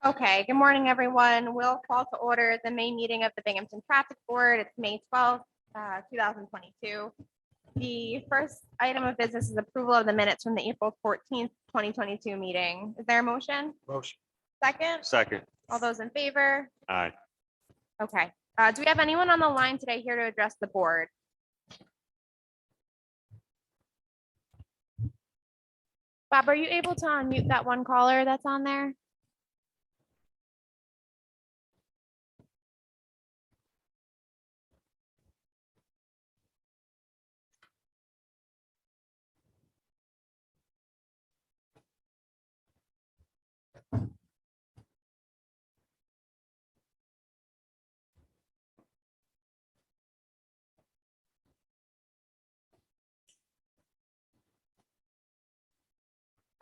Okay, good morning, everyone. We'll call to order the May meeting of the Binghamton Traffic Board. It's May 12th, 2022. The first item of business is approval of the minutes from the April 14th, 2022 meeting. Is there a motion? Motion. Second? Second. All those in favor? Aye. Okay. Do we have anyone on the line today here to address the board? Bob, are you able to unmute that one caller that's on there?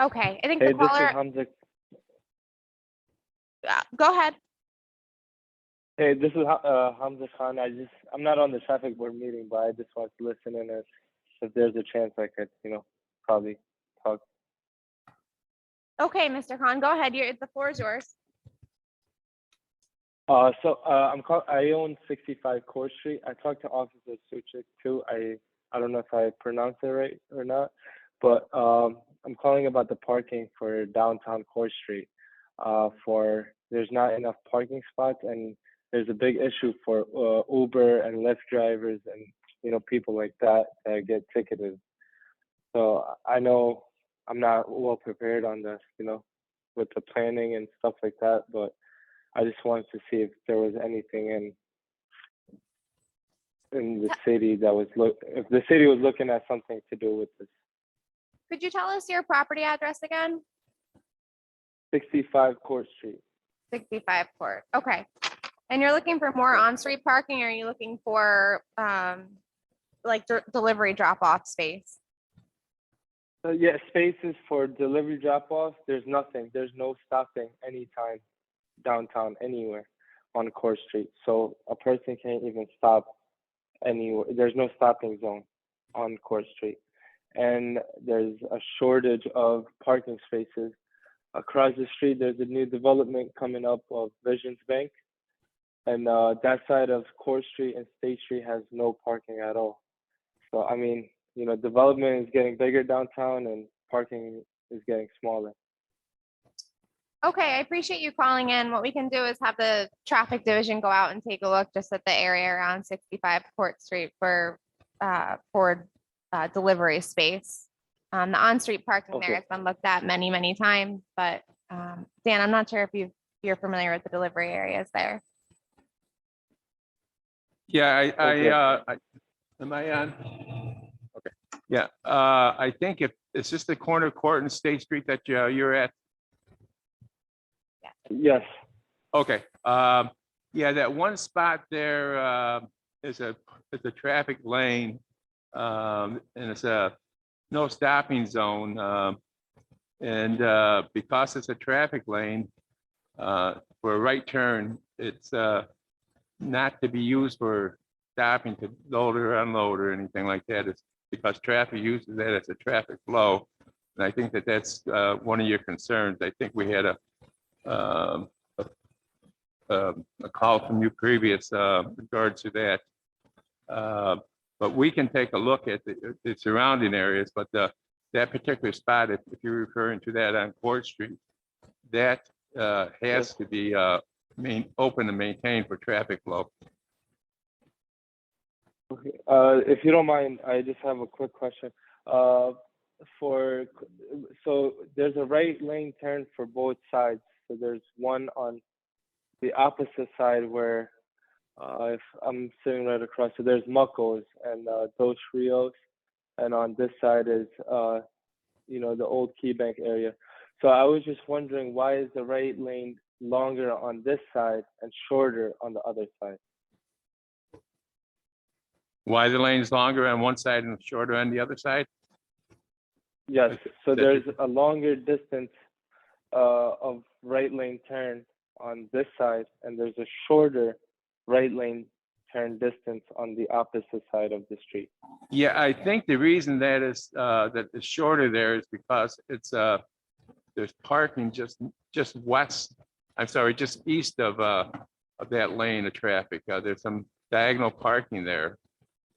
Okay, I think Hey, the this is caller, Hamza. go ahead. Hey, this is Hamza Khan. I'm not on the traffic board meeting, but I just want to listen in if there's a chance I could, probably talk. Okay, Mr. Khan, go ahead. The floor is yours. I own 65 Court Street. I talked to Officer Suchik too. I don't know if I pronounced it right or not, but I'm calling about the parking for downtown Court Street. There's not enough parking spots, and there's a big issue for Uber and Lyft drivers and people like that that get ticketed. So I know I'm not well prepared on this, with the planning and stuff like that, but I just wanted to see if there was anything in the city that was if the city was looking at something to do with this. Could you tell us your property address again? 65 Court Street. 65 Court. Okay. And you're looking for more on-street parking, or are you looking for delivery drop-off space? Yeah, spaces for delivery drop-off. There's nothing. There's no stopping anytime downtown anywhere on Court Street. So a person can't even stop anywhere. There's no stopping zone on Court Street. And there's a shortage of parking spaces. Across the street, there's a new development coming up of Visions Bank. And that side of Court Street and State Street has no parking at all. So, I mean, development is getting bigger downtown and parking is getting smaller. Okay, I appreciate you calling in. What we can do is have the traffic division go out and take a look just at the area around 65 Court Street for delivery space. The on-street parking there has been looked at many, many times, but Dan, I'm not sure if you're familiar with the delivery areas there. Yeah, am I on? Okay. Yeah, I think it's just the corner of Court and State Street that you're at. Yes. Okay. Yeah, that one spot there is a traffic lane, and it's a no stopping zone. And because it's a traffic lane for a right turn, it's not to be used for stopping to load or unload or anything like that. It's because traffic uses that as a traffic flow. And I think that's one of your concerns. I think we had a call from you previous regards to that. But we can take a look at the surrounding areas, but that particular spot, if you're referring to that on Court Street, that has to be open and maintained for traffic flow. Okay. If you don't mind, I just have a quick question. So there's a right lane turn for both sides. So there's one on the opposite side where if I'm sitting right across, so there's Muckles and Dos Rios, and on this side is the old Key Bank area. So I was just wondering, why is the right lane longer on this side and shorter on the other side? Why the lane's longer on one side and shorter on the other side? Yes, so there's a longer distance of right lane turn on this side, and there's a shorter right lane turn distance on the opposite side of the street. Yeah, I think the reason that is that it's shorter there is because it's there's parking just west I'm sorry, just east of that lane of traffic. There's some diagonal parking there.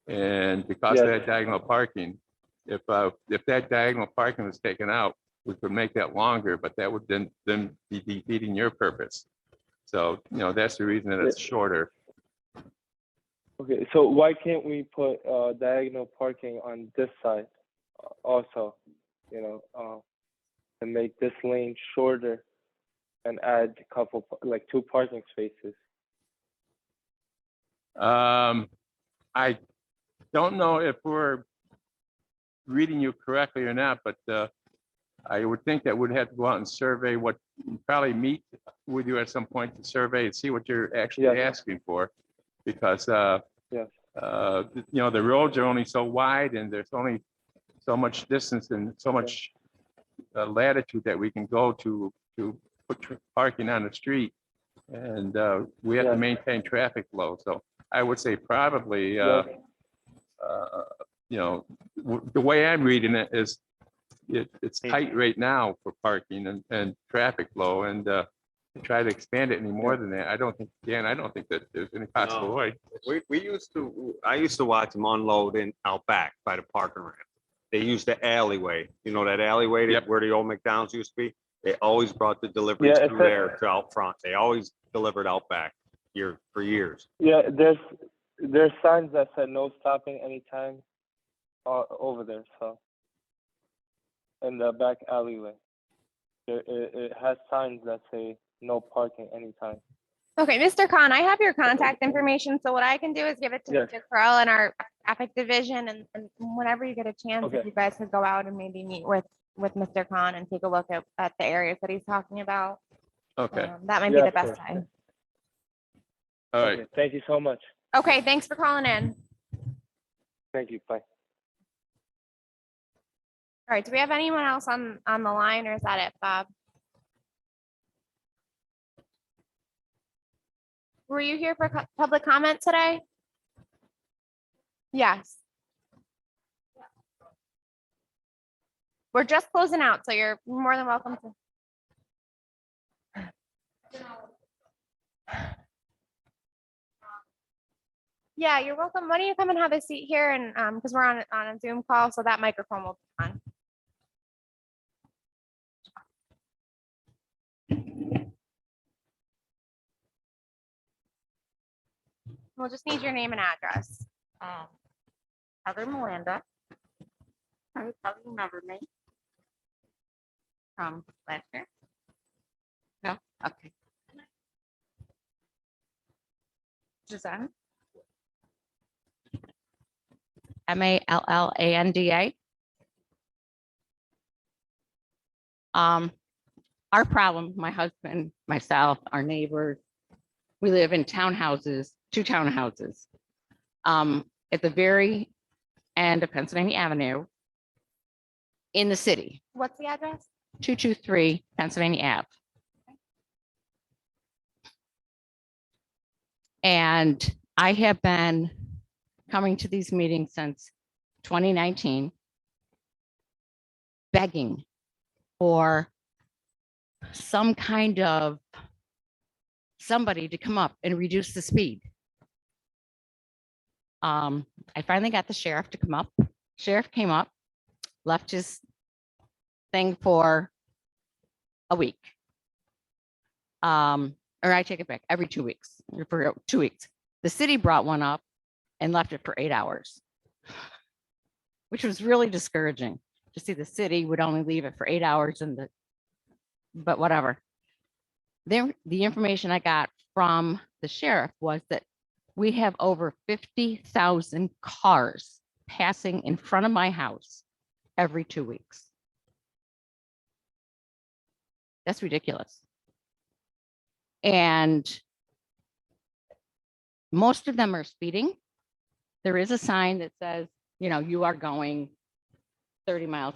And because of Yes. that diagonal parking, if that diagonal parking was taken out, we could make that longer, but that would then be defeating your purpose. So, that's the reason that it's shorter. Okay, so why can't we put diagonal parking on this side also, and make this lane shorter and add a couple, like 2 parking spaces? I don't know if we're reading you correctly or not, but I would think that we'd have to go out and survey probably meet with you at some point to survey and see what you're actually asking for. Because, Yes. The roads are only so wide and there's only so much distance and so much latitude that we can go to put parking on the street. And we have to maintain traffic flow. So I would say probably, the way I'm reading it is it's tight right now for parking and traffic flow, and to try to expand it any more than that, I don't think that there's any possible way. I used to watch them unload in out back by the parking ramp. They used the alleyway, that alleyway Yep. where the old McDonald's used to be. They always brought the deliveries through there to out front. They always delivered out back for years. Yeah, there's signs that said no stopping anytime over there, so in the back alleyway. It has signs that say no parking anytime. Okay, Mr. Khan, I have your contact information, so what I can do is give it to Yes. Mr. Carell in our traffic division, and whenever you get a chance, Okay. if you guys could go out and maybe meet with Mr. Khan and take a look at the areas that he's talking about. Okay, That might be the best sure. time. all right. Okay, thank you so much. Okay, thanks for calling in. Thank you. Bye. All right, do we have anyone else on the line, or is that it, Bob? Were you here for public comment today? Yes. We're just closing out, so you're more than welcome to. Yeah, you're welcome. Why don't you come and have a seat here, and because we're on a Zoom call, so that microphone will be on. We'll just need your name and address. Heather Melinda. You probably remember me from last year. No, okay. Suzanne. Mallanda. Our problem, my husband, myself, our neighbors, we live in townhouses, 2 townhouses. At the very end of Pennsylvania Avenue in the city, What's the address? 223 Pennsylvania Ave. And I have been coming to these meetings since 2019, begging for some kind of somebody to come up and reduce the speed. I finally got the sheriff to come up. Sheriff came up, left his thing for a week. Or I take it back, every 2 weeks, for 2 weeks. The city brought one up and left it for 8 hours, which was really discouraging to see the city would only leave it for 8 hours but whatever. The information I got from the sheriff was that we have over 50,000 cars passing in front of my house every 2 weeks. That's ridiculous. And most of them are speeding. There is a sign that says, you are going 30 miles,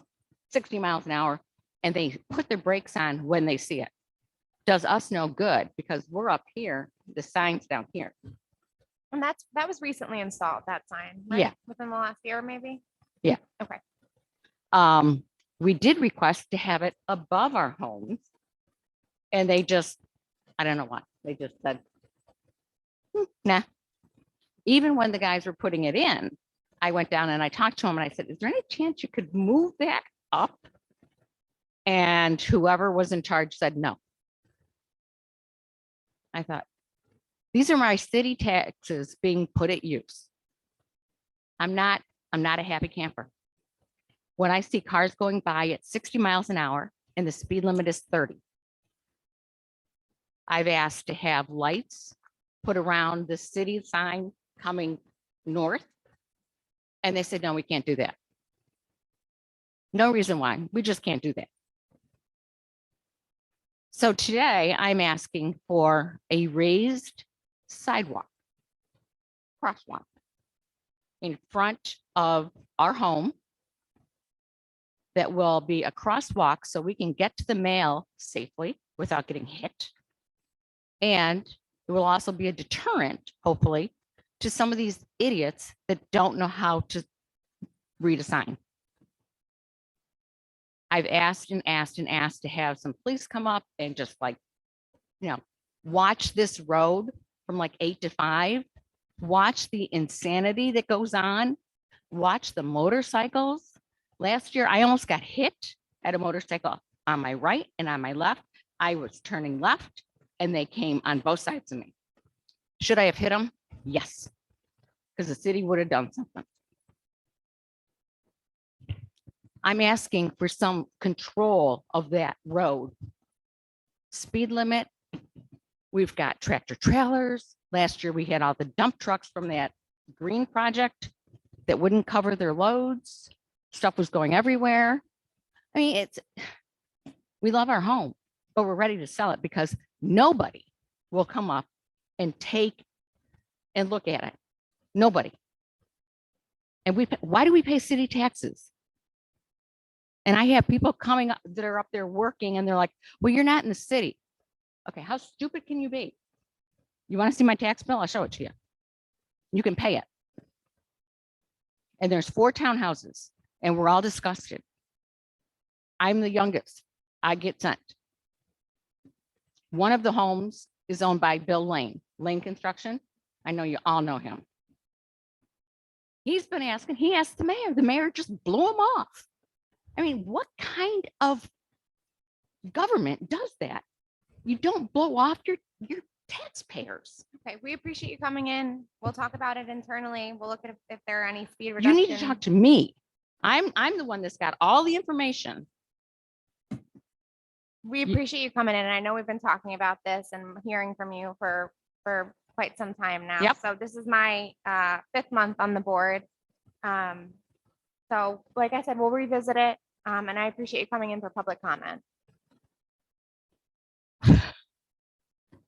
60 miles an hour, and they put their brakes on when they see it. Does us no good because we're up here, the sign's down here. And that was recently installed, that sign, right? Yeah. Within the last year, maybe? Yeah. Okay. We did request to have it above our homes. And they just, I don't know why. They just said, nah. Even when the guys were putting it in, I went down and I talked to him and I said, is there any chance you could move that up? And whoever was in charge said no. I thought, these are my city taxes being put at use. I'm not a happy camper. When I see cars going by at 60 miles an hour and the speed limit is 30. I've asked to have lights put around the city sign coming north. And they said, no, we can't do that. No reason why. We just can't do that. So today I'm asking for a raised sidewalk, crosswalk in front of our home that will be a crosswalk so we can get to the mail safely without getting hit. And it will also be a deterrent, hopefully, to some of these idiots that don't know how to read a sign. I've asked and asked and asked to have some police come up and just like, watch this road from like 8 to 5, watch the insanity that goes on, watch the motorcycles. Last year, I almost got hit at a motorcycle on my right and on my left. I was turning left and they came on both sides of me. Should I have hit them? Yes, because the city would have done something. I'm asking for some control of that road. Speed limit. We've got tractor trailers. Last year, we had all the dump trucks from that green project that wouldn't cover their loads. Stuff was going everywhere. I mean, we love our home, but we're ready to sell it because nobody will come up and take and look at it. Nobody. And why do we pay city taxes? And I have people coming up that are up there working and they're like, well, you're not in the city. Okay, how stupid can you be? You want to see my tax bill? I'll show it to you. You can pay it. And there's 4 townhouses and we're all disgusted. I'm the youngest. I get sent. One of the homes is owned by Bill Lane Construction. I know you all know him. He's been asking, he asked the mayor. The mayor just blew him off. I mean, what kind of government does that? You don't blow off your taxpayers. Okay, we appreciate you coming in. We'll talk about it internally. We'll look at if there are any speed You reductions. need to talk to me. I'm the one that's got all the information. We appreciate you coming in, and I know we've been talking about this and hearing from you for quite some time now. Yep. So this is my 5th month on the board. So like I said, we'll revisit it, and I appreciate you coming in for public comment.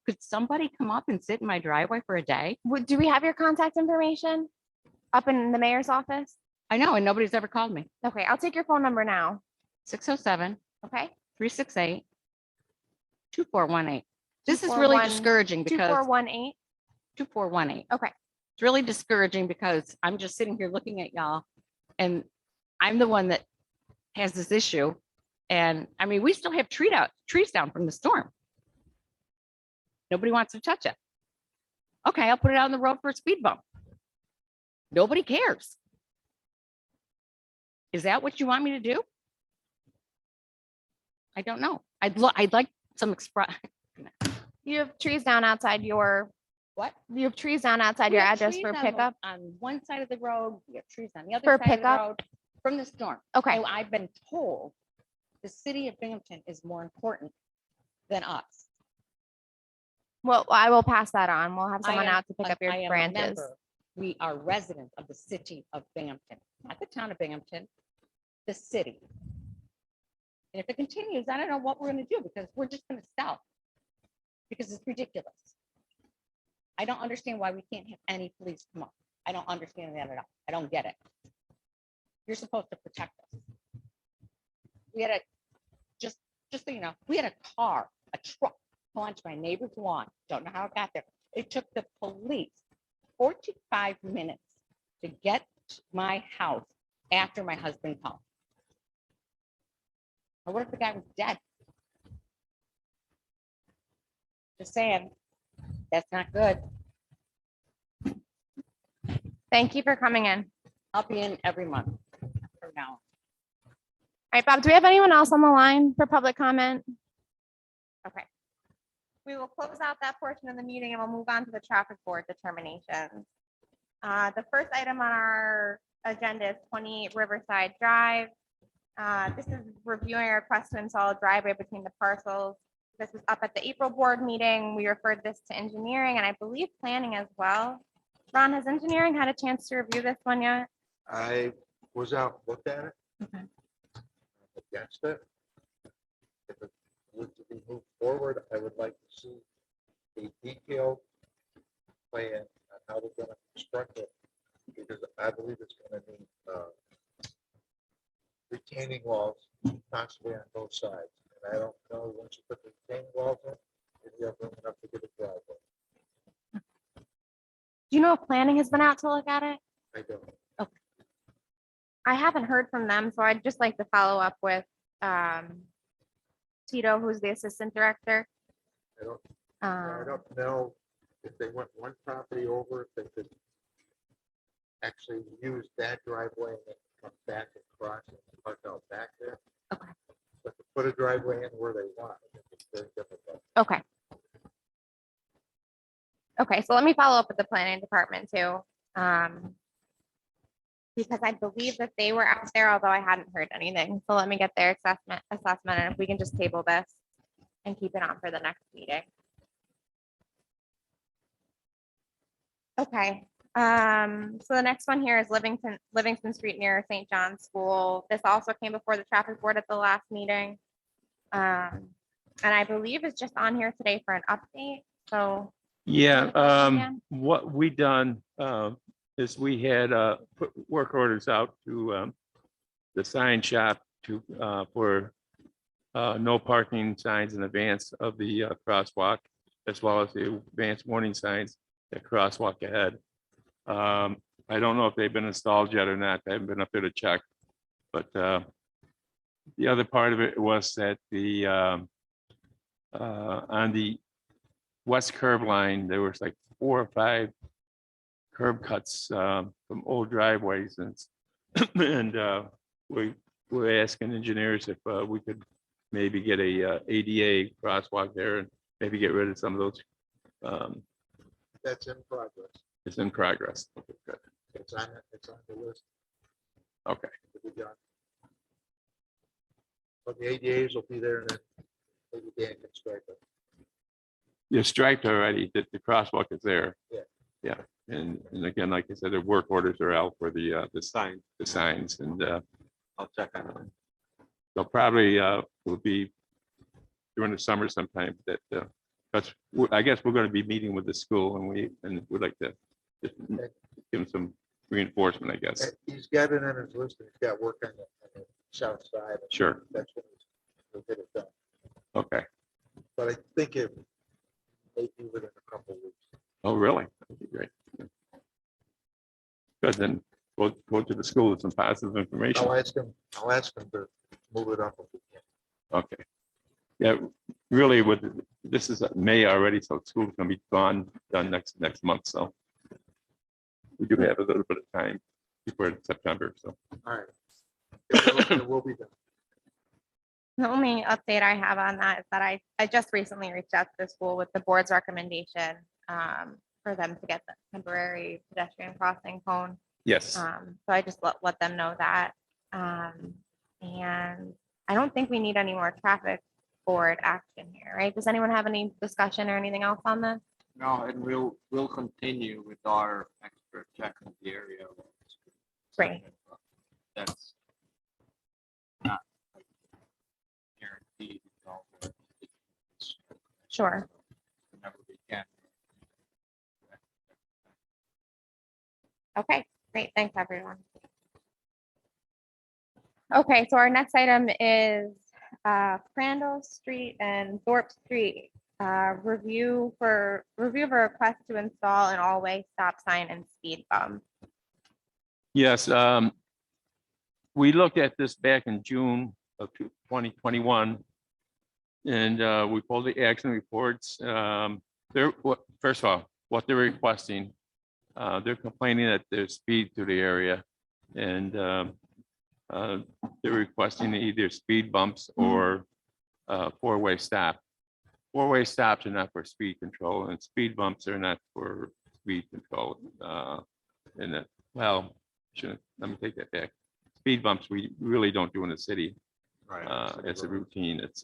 Could somebody come up and sit in my driveway for a day? Do we have your contact information up in the mayor's office? I know, and nobody's ever called me. Okay, I'll take your phone number now. 607 Okay, 368 2418. This is really 241 discouraging because 2418. 2418. Okay, It's really discouraging because I'm just sitting here looking at y'all and I'm the one that has this issue. And I mean, we still have trees down from the storm. Nobody wants to touch it. Okay, I'll put it out on the road for a speed bump. Nobody cares. Is that what you want me to do? I don't know. I'd like some express. you have trees down outside your, What? you have trees down outside your address for pickup? On one side of the road, we have trees on the other For side of the pickup? road from the storm. Okay, And I've been told the city of Binghamton is more important than us. well, I will pass that on. We'll have I someone am out to pick up your I am a branches. member. We are residents of the city of Binghamton, not the town of Binghamton, the city. And if it continues, I don't know what we're going to do because we're just going to stop because it's ridiculous. I don't understand why we can't have any police come up. I don't understand that at all. I don't get it. You're supposed to protect us. We had just so you know, we had a truck pull onto my neighbor's lawn. Don't know how it got there. It took the police 45 minutes to get to my house after my husband called. Or what if the guy was dead? Just saying. That's not good. Thank you for coming in. I'll be in every month from now. All right, Bob, do we have anyone else on the line for public comment? Okay. We will close out that portion of the meeting and we'll move on to the traffic board determinations. The first item on our agenda is 20 Riverside Drive. This is reviewing a request to install a driveway between the parcels. This was up at the April board meeting. We referred this to engineering and I believe planning as well. Ron, has engineering had a chance to review this one yet? I was out, looked at it. Okay. Against it. If it was to be moved forward, I would like to see a detailed plan on how they're gonna construct it. Because I believe it's gonna need retaining walls possibly on both sides. And I don't know, once you put the retaining walls in, if you have room enough to get a driveway. Do you know if planning has been out to look at it? I don't. I haven't heard from them, so I'd just like to follow up with Tito, who's the assistant director. I don't know if they went one property over, if they could actually use that driveway and then come back across and park out back there. Okay. But to put a driveway in where they want, I think it's very difficult. Okay. Okay, so let me follow up with the planning department too. Because I believe that they were out there, although I hadn't heard anything. So let me get their assessment, and if we can just table this and keep it on for the next meeting. Okay, so the next one here is Livingston Street near St. John's School. This also came before the traffic board at the last meeting. And I believe it's just on here today for an update, so. Yeah, what we done is we had put work orders out to the sign shop to for no parking signs in advance of the crosswalk, as well as the advanced warning signs that crosswalk ahead. I don't know if they've been installed yet or not. I haven't been up there to check. But the other part of it was that the on the west curb line, there was like 4 or 5 curb cuts from old driveways, and we were asking engineers if we could maybe get a ADA crosswalk there and maybe get rid of some of those. That's in progress. It's in progress. Okay, good. It's on the list Okay. to be done. But the ADAs will be there and then maybe Dan can strike it. You're striped already. The crosswalk is there. Yeah. Yeah. And again, like I said, the work orders are out for the Sign. signs, and I'll check on it. they'll probably will be during the summer sometime. That that's I guess we're going to be meeting with the school, and we'd like to just give them some reinforcement, I guess. He's got it on his list, and he's got work on the south side. and Sure. That's when he'll get it done. Okay. But I think it may be within a couple of weeks. Oh, really? That'd be great. Good, then go to the school with some positive information. I'll ask him to move it up if we can. Okay. Yeah, really, this is May already, so school's gonna be done next month, so we do have a little bit of time before September, so. All right. It will be done. The only update I have on that is that I just recently reached out to the school with the board's recommendation for them to get the temporary pedestrian crossing cone. Yes, So I just let them know that. And I don't think we need any more traffic board action here, right? Does anyone have any discussion or anything else on this? No, and we'll continue with our expert check in the area. Great. That's not guaranteed. Sure. Whenever we can. Okay, great. Thanks, everyone. Okay, so our next item is Crandall Street and Thorp Street. Review of a request to install an all-way stop sign and speed bump. yes. We looked at this back in June of 2021. we pulled the accident reports. First of all, what they're requesting, they're complaining that there's speed through the area. And they're requesting either speed bumps or four-way stop. Four-way stops are not for speed control, and speed bumps are not for speed control. And that, well, let me take that back. Speed bumps, we really don't do in the city. Right. It's a routine. It's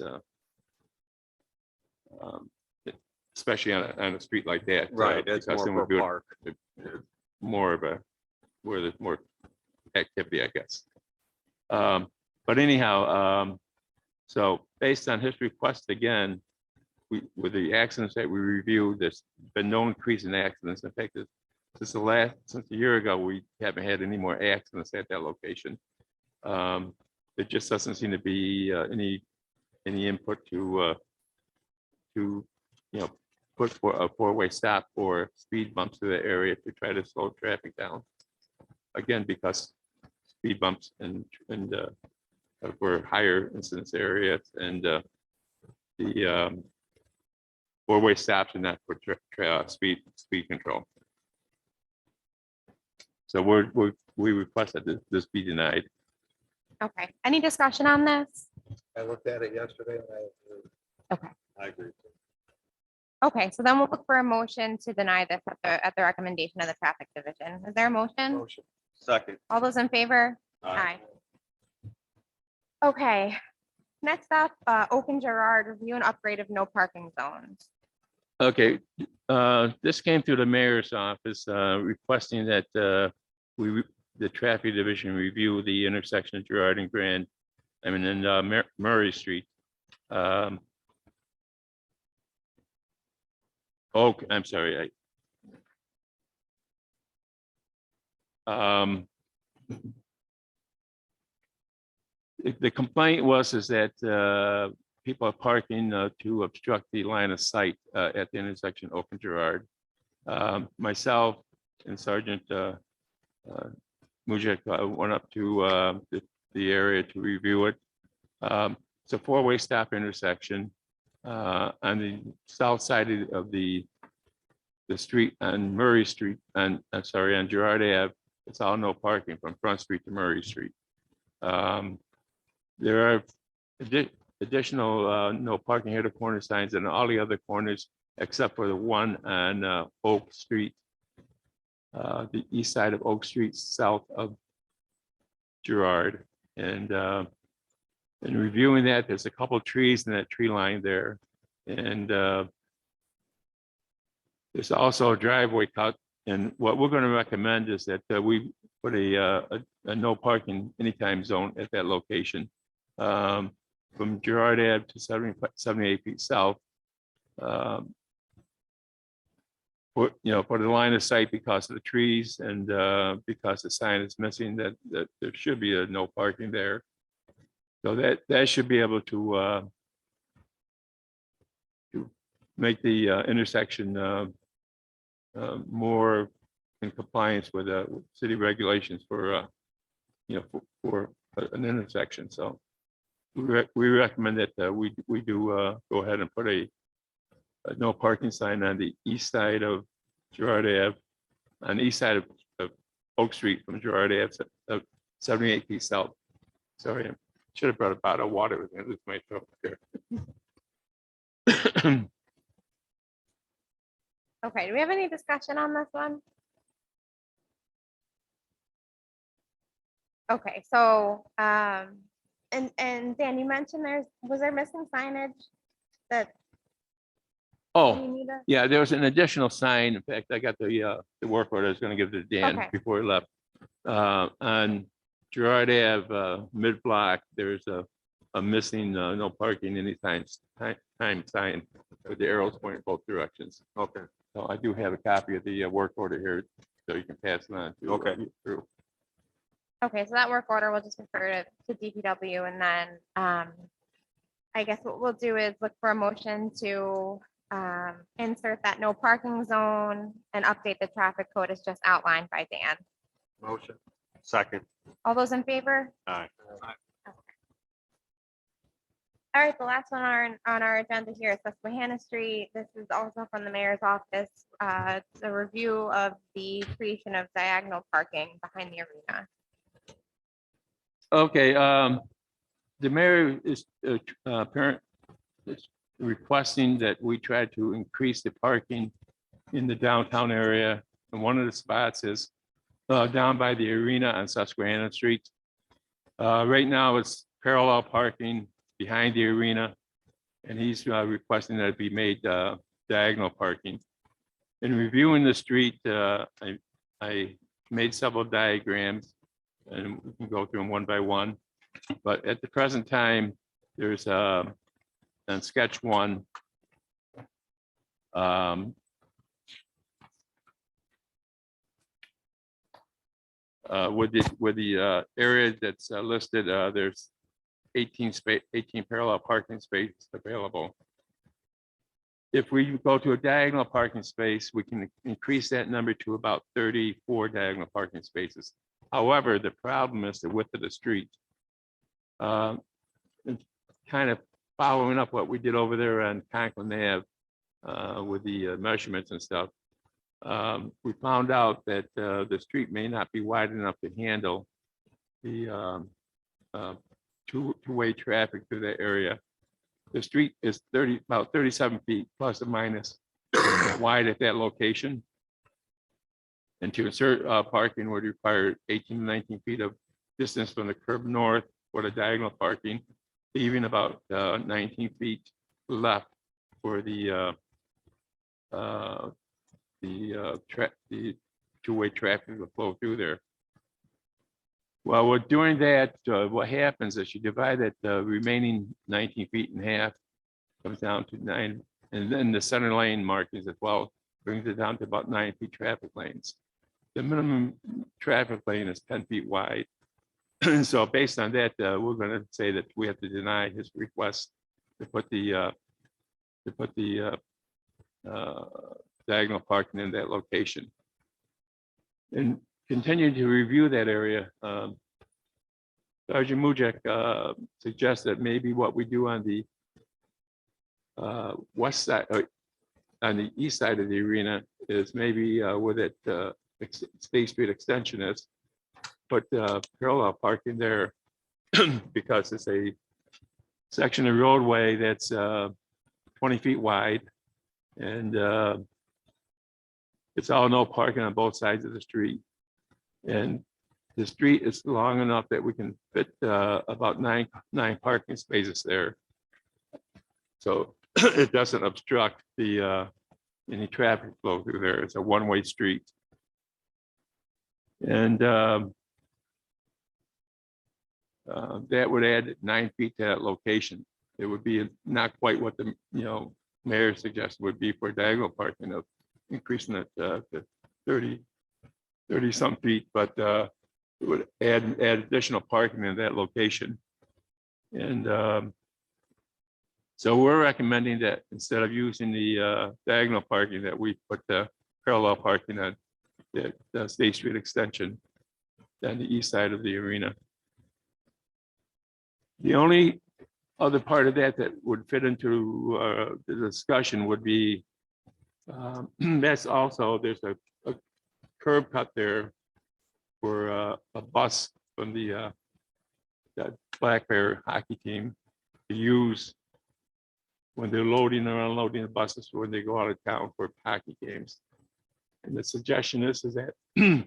especially on a street like that. Right, that's because more then for we do it park. more of a, where there's more activity, I guess. But anyhow, so based on his request again, with the accidents that we reviewed, there's been no increase in accidents. In fact, since a year ago, we haven't had any more accidents at that location. There just doesn't seem to be any input to put for a four-way stop or speed bumps to the area to try to slow traffic down. Again, because speed bumps and for higher incidence areas, and the four-way stops are not for speed control. So we request that this be denied. Okay, any discussion on this? I looked at it yesterday and I agree. Okay. I agree. Okay, so then we'll look for a motion to deny this at the recommendation of the traffic division. Is there a motion? Motion. Second. All those in favor? Aye. Okay, next up, Open Gerard, review and upgrade of no parking zones. Okay, this came through the mayor's office requesting that the traffic division review the intersection of Gerard and Grand, and Murray Street. Oh, I'm sorry. The complaint was that people are parking to obstruct the line of sight at the intersection Open Gerard. Myself and Sergeant Mujik went up to the area to review it. It's a four-way stop intersection on the south side of the street on Murray Street, and I'm sorry, on Gerard Ave. It's all no parking from Front Street to Murray Street. There are additional no parking here, the corner signs, and all the other corners except for the one on Oak Street, the east side of Oak Street, south of Gerard. And in reviewing that, there's a couple of trees in that tree line there, and there's also a driveway cut. And what we're going to recommend is that we put a no parking anytime zone at that location. From Gerard Ave to 78 feet south, for the line of sight because of the trees and because the sign is missing, that there should be a no parking there. So that should be able to make the intersection more in compliance with city regulations for for an intersection. So we recommend that we do go ahead and put a no parking sign on the east side of Gerard Ave, on the east side of Oak Street from Gerard Ave, 78 feet south. Sorry, I should have brought a bottle of water with me. This might throw here. Okay, do we have any discussion on this one? Okay, so, and Dan, you mentioned was there missing signage that Oh, you need to? yeah, there was an additional sign. In fact, I got the work order I was going to give to Dan Okay. before he left. On Gerard Ave, mid-block, there's a missing no parking anytime sign with the arrows pointing both directions. Okay. So I do have a copy of the work order here, so you can pass it on to. Okay. Through. Okay, so that work order will just refer to DPW, and then I guess what we'll do is look for a motion to insert that no parking zone and update the traffic code as just outlined by Dan. Motion. Second. All those in favor? Aye. All right, the last one on our agenda here is Susquehanna Street. This is also from the mayor's office. It's a review of the creation of diagonal parking behind the arena. Okay, the mayor is is requesting that we try to increase the parking in the downtown area. And one of the spots is down by the arena on Susquehanna Street. Right now, it's parallel parking behind the arena, and he's requesting that it be made diagonal parking. In reviewing the street, I made several diagrams, and we can go through them one by one. But at the present time, there's on sketch one, with the area that's listed, there's 18 parallel parking spaces available. If we go to a diagonal parking space, we can increase that number to about 34 diagonal parking spaces. However, the problem is the width of the street. And kind of following up what we did over there on Conklin Ave with the measurements and stuff. We found out that the street may not be wide enough to handle the two-way traffic through that area. The street is about 37 feet plus or minus wide at that location. And to insert parking would require 18 to 19 feet of distance from the curb north for the diagonal parking, leaving about 19 feet left for the two-way traffic to flow through there. Well, we're doing that. What happens is you divide that remaining 19 feet in half, comes down to 9, and then the center lane markings as well brings it down to about 9 feet traffic lanes. The minimum traffic lane is 10 feet wide. So based on that, we're going to say that we have to deny his request to put the diagonal parking in that location. And continue to review that area. Sergeant Mujek suggests that maybe what we do on the west side, on the east side of the arena, is maybe where that State Street extension is, put parallel parking there because it's a section of roadway that's 20 feet wide, and it's all no parking on both sides of the street. And the street is long enough that we can fit about nine parking spaces there. So it doesn't obstruct the any traffic flow through there. It's a one-way street. And that would add 9 feet to that location. It would be not quite what the mayor suggested would be for diagonal parking, of increasing it to 30 some feet, but it would add additional parking in that location. And so we're recommending that instead of using the diagonal parking, that we put the parallel parking on the State Street extension on the east side of the arena. The only other part of that would fit into the discussion would be that's also, there's a curb cut there for a bus from the Black Bear hockey team to use when they're loading or unloading the buses when they go out of town for hockey games. And the suggestion is that I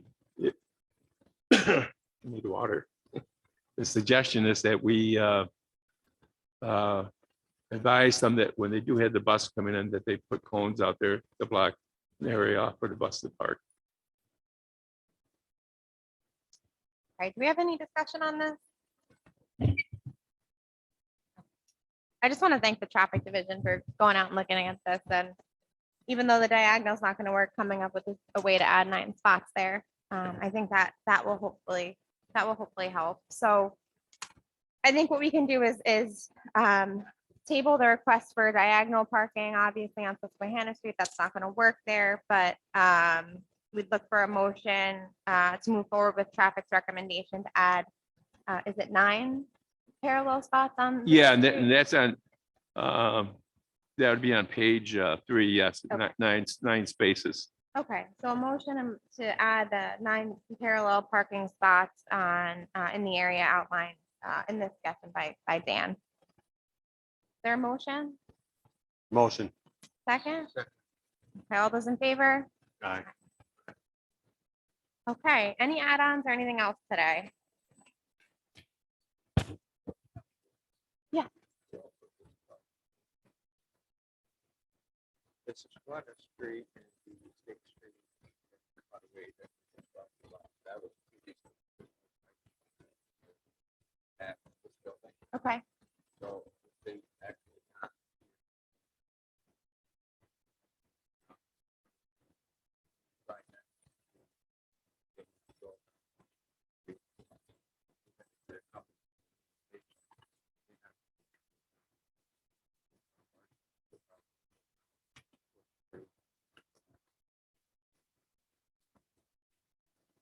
need water. The suggestion is that we advise them that when they do have the bus coming in, that they put cones out there to block an area off for the bus to park. All right, do we have any discussion on this? I just want to thank the traffic division for going out and looking at this. And even though the diagonal is not going to work, coming up with a way to add 9 spots there, I think that will hopefully help. So I think what we can do is table the request for diagonal parking, obviously on Susquehanna Street. That's not going to work there, but we'd look for a motion to move forward with traffic's recommendation to add, is it 9 parallel spots on? the Yeah, and street? that's on, that would be on page 3, yes, Okay. nine spaces. Okay, so a motion to add the 9 parallel parking spots on, in the area outlined, in this sketch by Dan. Is there a motion? Motion. Second? Second. Okay, all those in favor? Aye. Okay, any add-ons or anything else today? This is Susquehanna Street and the State Street. By the way, that was talked about. That was at this building. Okay, So they actually. Right now.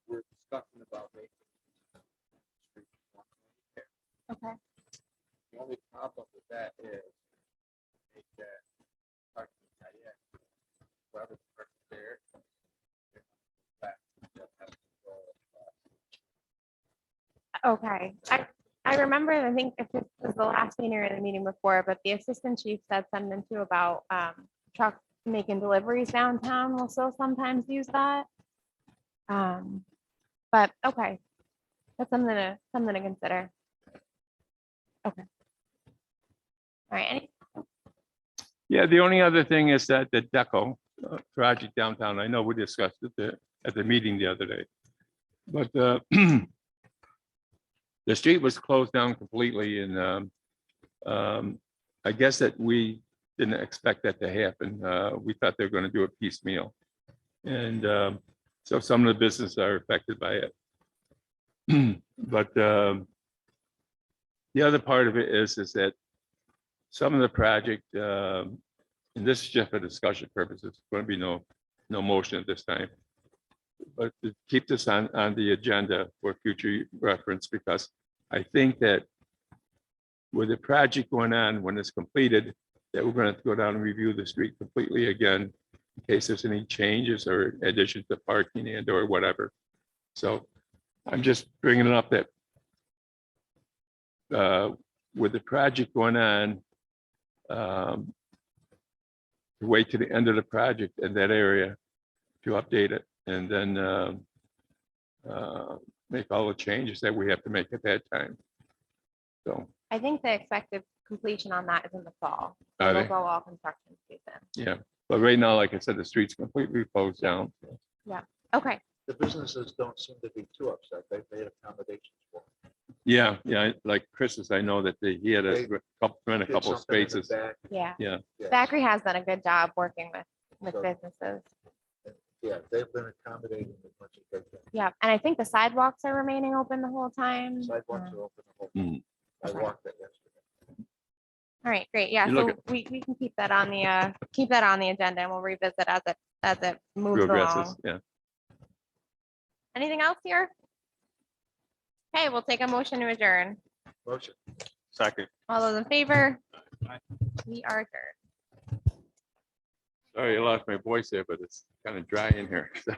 We're discussing about making. Street one lane there. okay. The only problem with that is make that parking area, whoever parks there. Back, they'll have to go, Okay, I remember, I think if this was the last meeting or the meeting before, but the assistant chief said something too about trucks making deliveries downtown will still sometimes use that. But okay, that's something to consider. Okay. All right, any, Yeah, the only other thing is that the DECO project downtown, I know we discussed it at the meeting the other day. But the street was closed down completely and I guess that we didn't expect that to happen. We thought they were going to do it piecemeal. And so some of the businesses are affected by it. But the other part of it is that some of the project, and this is just for discussion purposes, going to be no motion at this time. But to keep this on the agenda for future reference, because I think that with the project going on, when it's completed, that we're going to have to go down and review the street completely again, in case there's any changes or additions to parking and or whatever. So I'm just bringing it up that with the project going on, to wait to the end of the project in that area to update it and then make all the changes that we have to make at that time. So, I think the expected completion on that is in the fall. So Are We'll they? go all construction season. yeah, but right now, like I said, the street's completely closed down. So, Okay, the businesses don't seem to be too upset. They've made accommodations for them. yeah, like Chris's, I know that he had They a couple Did of something in the spaces. back, yeah. Yeah, yes. Zachary has done a good job working with So- businesses. Yeah, they've been accommodating as much as they can. Yeah, and I think the sidewalks are remaining open the whole time. Sidewalks are open the whole. Mm. I Okay. walked it yesterday. All right, great. Yeah, You so look we can keep that on the agenda and we'll revisit as it moves progresses. along. Yeah, Anything else here? Okay, we'll take a motion to adjourn. Motion. Second. All those in favor? We are adjourned. sorry, I lost my voice there, but it's kind of dry in here. So.